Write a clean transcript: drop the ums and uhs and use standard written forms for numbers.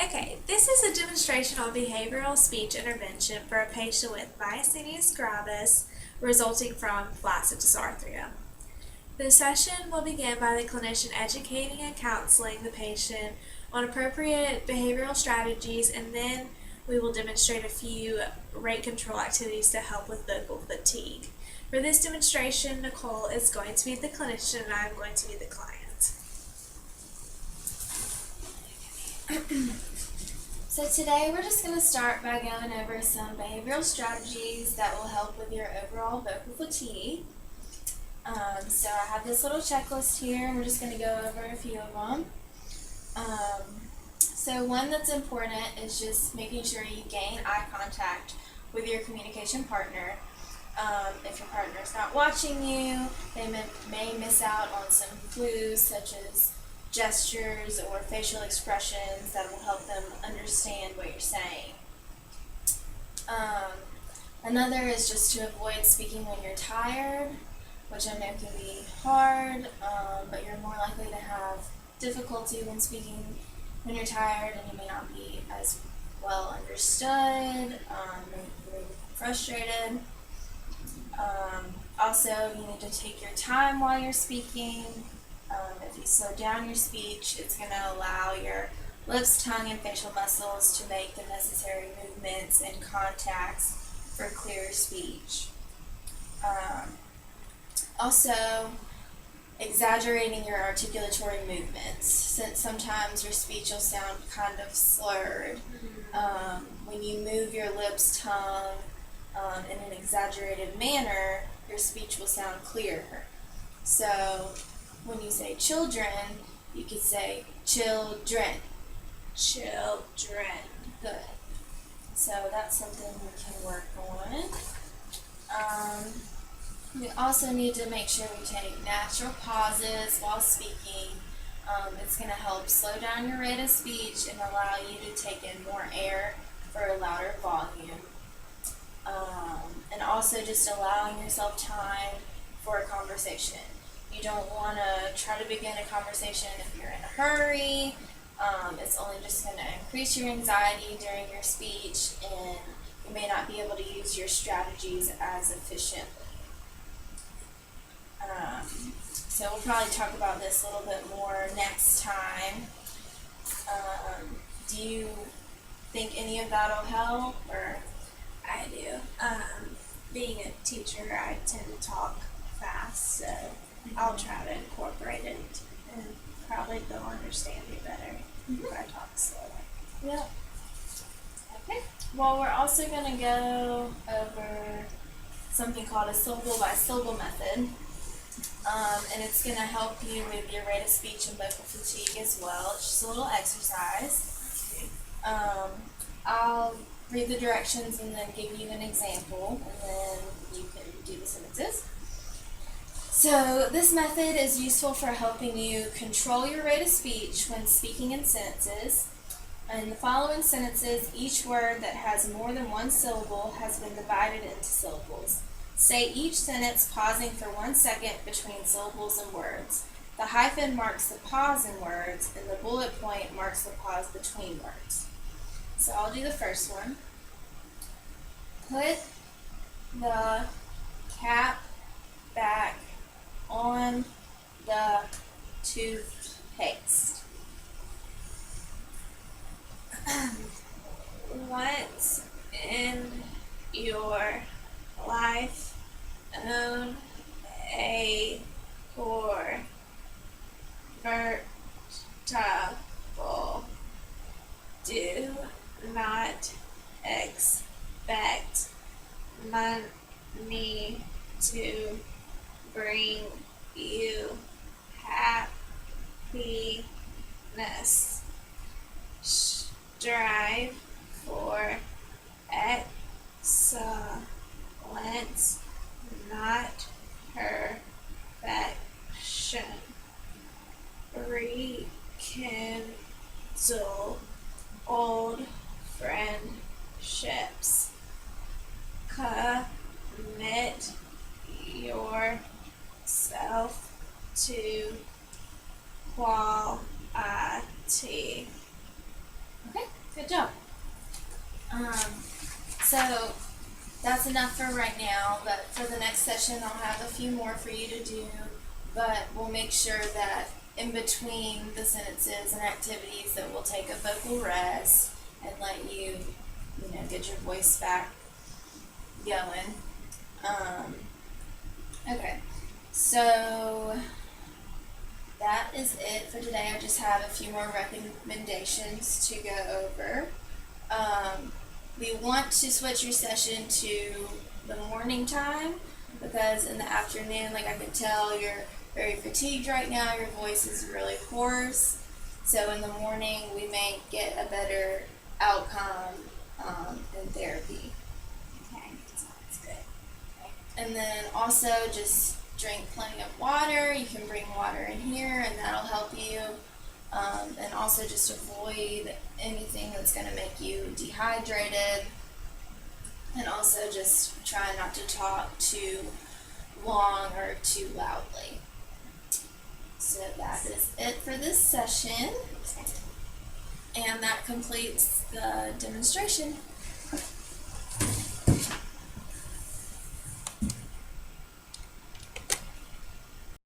Okay, this is a demonstration on behavioral speech intervention for a patient with myasthenia gravis resulting from flaccid dysarthria. The session will begin by the clinician educating and counseling the patient on appropriate behavioral strategies, and then we will demonstrate a few rate control activities to help with vocal fatigue. For this demonstration, Nicole is going to be the clinician and I am going to be the client. So today we're just going to start by going over some behavioral strategies that will help with your overall vocal fatigue. So I have this little checklist here and we're just going to go over a few of them. So one that's important is just making sure you gain eye contact with your communication partner. If your partner's not watching you, they may miss out on some clues such as gestures or facial expressions that will help them understand what you're saying. Another is just to avoid speaking when you're tired, which I know can be hard, but you're more likely to have difficulty when speaking when you're tired, and you may not be as well understood, maybe frustrated. Also, you need to take your time while you're speaking. If you slow down your speech, it's going to allow your lips, tongue, and facial muscles to make the necessary movements and contacts for clear speech. Also, exaggerating your articulatory movements, since sometimes your speech will sound kind of slurred. When you move your lips, tongue in an exaggerated manner, your speech will sound clearer. So when you say children, you could say children. Children. Good. So that's something we can work on. We also need to make sure we take natural pauses while speaking. It's going to help slow down your rate of speech and allow you to take in more air for a louder volume. And also just allowing yourself time for a conversation. You don't want to try to begin a conversation if you're in a hurry. It's only just going to increase your anxiety during your speech, and you may not be able to use your strategies as efficiently. So we'll probably talk about this a little bit more next time. Do you think any of that will help, or? I do. Being a teacher, I tend to talk fast, so I'll try to incorporate it and probably they'll understand me better if I talk slower. Yep. Okay. Well, we're also going to go over something called a syllable by syllable method. And it's going to help you with your rate of speech and vocal fatigue as well. It's just a little exercise. I'll read the directions and then give you an example, and then you can do the sentences. So this method is useful for helping you control your rate of speech when speaking in sentences. In the following sentences, each word that has more than one syllable has been divided into syllables. Say each sentence pausing for 1 second between syllables and words. The hyphen marks the pause in words, and the bullet point marks the pause between words. So I'll do the first one. Put the cap back on the toothpaste. Once in your life, own a portable. Do not expect money to bring you happiness. Strive for excellence, not perfection. Rekindle old friendships. Commit yourself to quality. Okay. job. So that's enough for right now, but for the next session I'll have a few more for you to do, but we'll make sure that in between the sentences and activities that we'll take a vocal rest and let you get your voice back going. Okay, so that is it for today. I just have a few more recommendations to go over. We want to switch your session to the morning time because in the afternoon, like I can tell, you're very fatigued right now. Your voice is really hoarse. So in the morning, we may get a better outcome in therapy. Okay, sounds good. And then also just drink plenty of water. You can bring water in here and that'll help you. And also just avoid anything that's going to make you dehydrated. And also just try not to talk too long or too loudly. So that is it for this session. And that completes the demonstration.